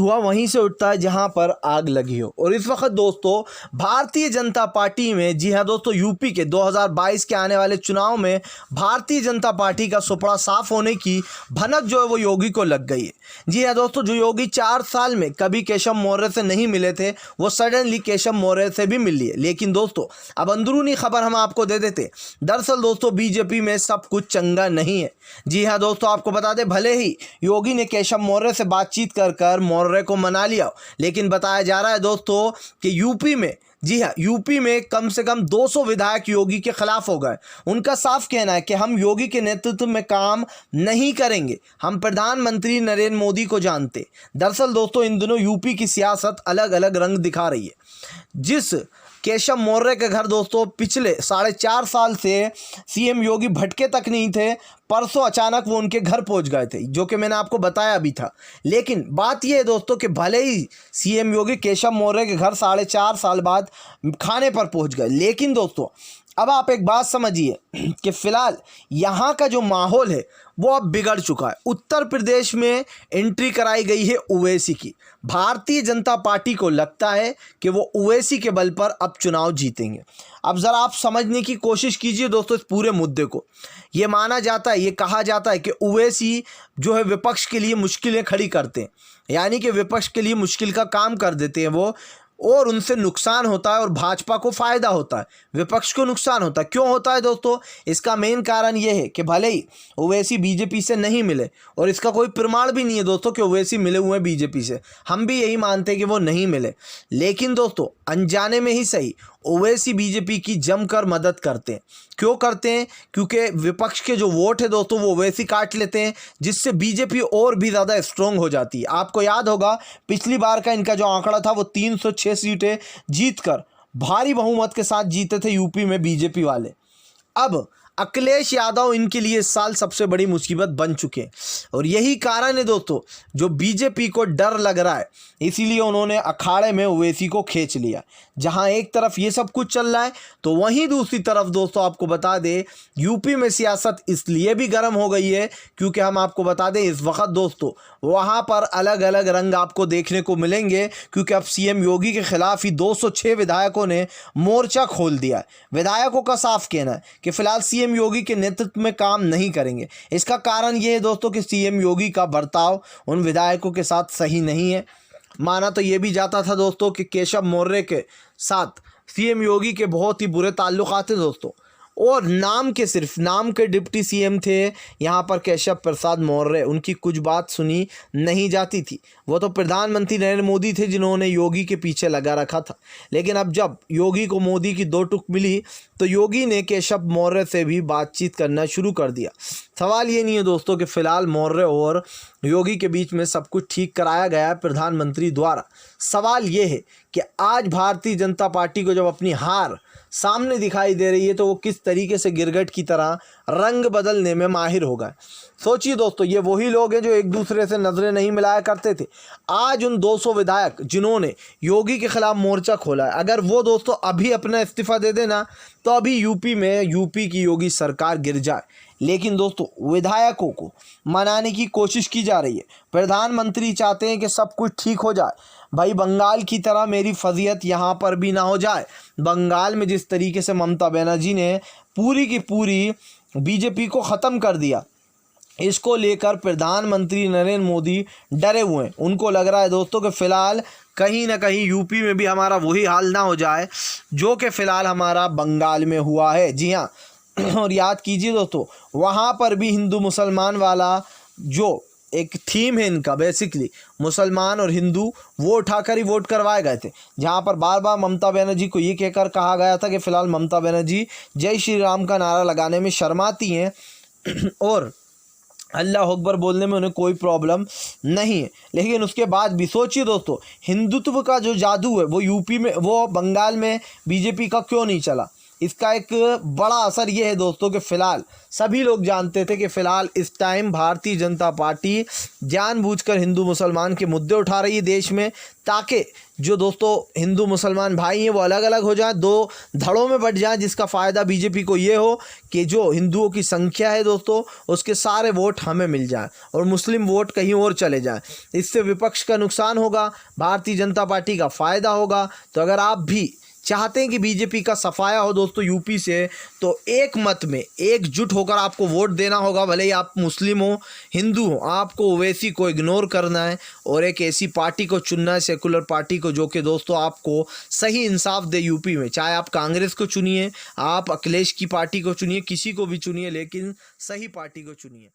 धुआं वहीं से उठता है जहां पर आग लगी हो। और इस वक्त दोस्तों भारतीय जनता पार्टी में, जी हाँ दोस्तों, यूपी के 2022 के आने वाले चुनाव में भारतीय जनता पार्टी का सुपड़ा साफ होने की भनक जो है वो योगी को लग गई है। जी हाँ दोस्तों, जो योगी 4 साल में कभी केशव मौर्य से नहीं मिले थे, वो सडनली केशव मौर्य से भी मिल लिए। लेकिन दोस्तों अब अंदरूनी खबर हम आपको दे देते। दरअसल दोस्तों बीजेपी में सब कुछ चंगा नहीं है। जी हाँ दोस्तों, आपको बता दें, भले ही योगी ने केशव मौर्य से बातचीत कर मौर्य को मना लिया, लेकिन बताया जा रहा है दोस्तों कि यूपी में, जी हाँ, यूपी में कम से कम 200 विधायक योगी के खिलाफ हो गए। उनका साफ कहना है कि हम योगी के नेतृत्व में काम नहीं करेंगे, हम प्रधानमंत्री नरेंद्र मोदी को जानते। दरअसल दोस्तों इन दिनों यूपी की सियासत अलग अलग रंग दिखा रही है। जिस केशव मौर्य के घर दोस्तों पिछले 4.5 साल से सीएम योगी भटके तक नहीं थे, परसों अचानक वो उनके घर पहुंच गए थे, जो कि मैंने आपको बताया भी था। लेकिन बात यह है दोस्तों कि भले ही सीएम योगी केशव मौर्य के घर 4.5 साल बाद खाने पर पहुंच गए, लेकिन दोस्तों अब आप एक बात समझिए कि फिलहाल यहाँ का जो माहौल है वो अब बिगड़ चुका है। उत्तर प्रदेश में एंट्री कराई गई है ओवैसी की। भारतीय जनता पार्टी को लगता है कि वो ओवैसी के बल पर अब चुनाव जीतेंगे। अब ज़रा आप समझने की कोशिश कीजिए दोस्तों इस पूरे मुद्दे को। ये माना जाता है, ये कहा जाता है कि ओवैसी जो है विपक्ष के लिए मुश्किलें खड़ी करते हैं, यानी कि विपक्ष के लिए मुश्किल का काम कर देते हैं वो, और उनसे नुकसान होता है और भाजपा को फ़ायदा होता है, विपक्ष को नुकसान होता है। क्यों होता है दोस्तों? इसका मेन कारण ये है कि भले ही ओवैसी बीजेपी से नहीं मिले, और इसका कोई प्रमाण भी नहीं है दोस्तों कि ओवैसी मिले हुए हैं बीजेपी से, हम भी यही मानते हैं कि वो नहीं मिले, लेकिन दोस्तों अनजाने में ही सही ओवैसी बीजेपी की जमकर मदद करते हैं। क्यों करते हैं? क्योंकि विपक्ष के जो वोट है दोस्तों वो ओवैसी काट लेते हैं, जिससे बीजेपी और भी ज़्यादा स्ट्रॉन्ग हो जाती है। आपको याद होगा पिछली बार का इनका जो आंकड़ा था वो 306 सीटें जीतकर भारी बहुमत के साथ जीते थे यूपी में बीजेपी वाले। अब अखिलेश यादव इनके लिए इस साल सबसे बड़ी मुसीबत बन चुके हैं, और यही कारण है दोस्तों जो बीजेपी को डर लग रहा है, इसीलिए उन्होंने अखाड़े में ओवैसी को खींच लिया। जहां एक तरफ ये सब कुछ चल रहा है तो वहीं दूसरी तरफ दोस्तों आपको बता दें यूपी में सियासत इसलिए भी गर्म हो गई है क्योंकि हम आपको बता दें इस वक्त दोस्तों वहां पर अलग अलग रंग आपको देखने को मिलेंगे, क्योंकि अब सीएम योगी के खिलाफ ही 206 विधायकों ने मोर्चा खोल दिया है। विधायकों का साफ कहना है कि फिलहाल सीएम योगी के नेतृत्व में काम नहीं करेंगे। इसका कारण ये है दोस्तों कि सीएम योगी का बर्ताव उन विधायकों के साथ सही नहीं है। माना तो ये भी जाता था दोस्तों कि केशव मौर्य के साथ सीएम योगी के बहुत ही बुरे ताल्लुकात थे दोस्तों, और सिर्फ नाम के डिप्टी सीएम थे यहाँ पर केशव प्रसाद मौर्य, उनकी कुछ बात सुनी नहीं जाती थी। वो तो प्रधानमंत्री नरेंद्र मोदी थे जिन्होंने योगी के पीछे लगा रखा था। लेकिन अब जब योगी को मोदी की 2 टुक मिली तो योगी ने केशव मौर्य से भी बातचीत करना शुरू कर दिया। सवाल ये नहीं है दोस्तों कि फ़िलहाल मौर्य और योगी के बीच में सब कुछ ठीक कराया गया है प्रधानमंत्री द्वारा। सवाल ये है कि आज भारतीय जनता पार्टी को जब अपनी हार सामने दिखाई दे रही है तो वो किस तरीके से गिरगिट की तरह रंग बदलने में माहिर हो गए। सोचिए दोस्तों, ये वही लोग हैं जो एक दूसरे से नज़रें नहीं मिलाया करते थे। आज उन 200 विधायक जिन्होंने योगी के खिलाफ मोर्चा खोला है, अगर वो दोस्तों अभी अपना इस्तीफा दे देना तो अभी यूपी की योगी सरकार गिर जाए। लेकिन दोस्तों विधायकों को मनाने की कोशिश की जा रही है। प्रधानमंत्री चाहते हैं कि सब कुछ ठीक हो जाए। भाई बंगाल की तरह मेरी फजीयत यहाँ पर भी ना हो जाए। बंगाल में जिस तरीके से ममता बनर्जी ने पूरी की पूरी बीजेपी को ख़त्म कर दिया, इसको लेकर प्रधानमंत्री नरेंद्र मोदी डरे हुए हैं। उनको लग रहा है दोस्तों कि फ़िलहाल कहीं ना कहीं यूपी में भी हमारा वही हाल ना हो जाए जो कि फ़िलहाल हमारा बंगाल में हुआ है। जी हाँ, और याद कीजिए दोस्तों वहाँ पर भी हिंदू मुसलमान वाला जो एक थीम है इनका, बेसिकली मुसलमान और हिंदू वो उठाकर ही वोट करवाए गए थे, जहाँ पर बार बार ममता बनर्जी को ये कहकर कहा गया था कि फ़िलहाल ममता बनर्जी जय श्री राम का नारा लगाने में शर्माती हैं और अल्लाह अकबर बोलने में उन्हें कोई प्रॉब्लम नहीं है। लेकिन उसके बाद भी सोचिए दोस्तों, हिंदुत्व का जो जादू है वो यूपी में, वो बंगाल में बीजेपी का क्यों नहीं चला? इसका एक बड़ा असर ये है दोस्तों कि फ़िलहाल सभी लोग जानते थे कि फ़िलहाल इस टाइम भारतीय जनता पार्टी जानबूझकर हिंदू मुसलमान के मुद्दे उठा रही है देश में, ताकि जो दोस्तों हिंदू मुसलमान भाई हैं वो अलग अलग हो जाएं, दो धड़ों में बट जाएं, जिसका फ़ायदा बीजेपी को ये हो कि जो हिंदुओं की संख्या है दोस्तों उसके सारे वोट हमें मिल जाएं और मुस्लिम वोट कहीं और चले जाएं। इससे विपक्ष का नुकसान होगा, भारतीय जनता पार्टी का फ़ायदा होगा। तो अगर आप भी चाहते हैं कि बीजेपी का सफाया हो दोस्तों यूपी से, तो एक मत में एकजुट होकर आपको वोट देना होगा। भले ही आप मुस्लिम हो, हिंदू हो, आपको ओवैसी को इग्नोर करना है और एक ऐसी पार्टी को चुनना है, सेकुलर पार्टी को, जो कि दोस्तों आपको सही इंसाफ दे यूपी में। चाहे आप कांग्रेस को चुनिए, आप अखिलेश की पार्टी को चुनिए, किसी को भी चुनिए, लेकिन सही पार्टी को चुनिए।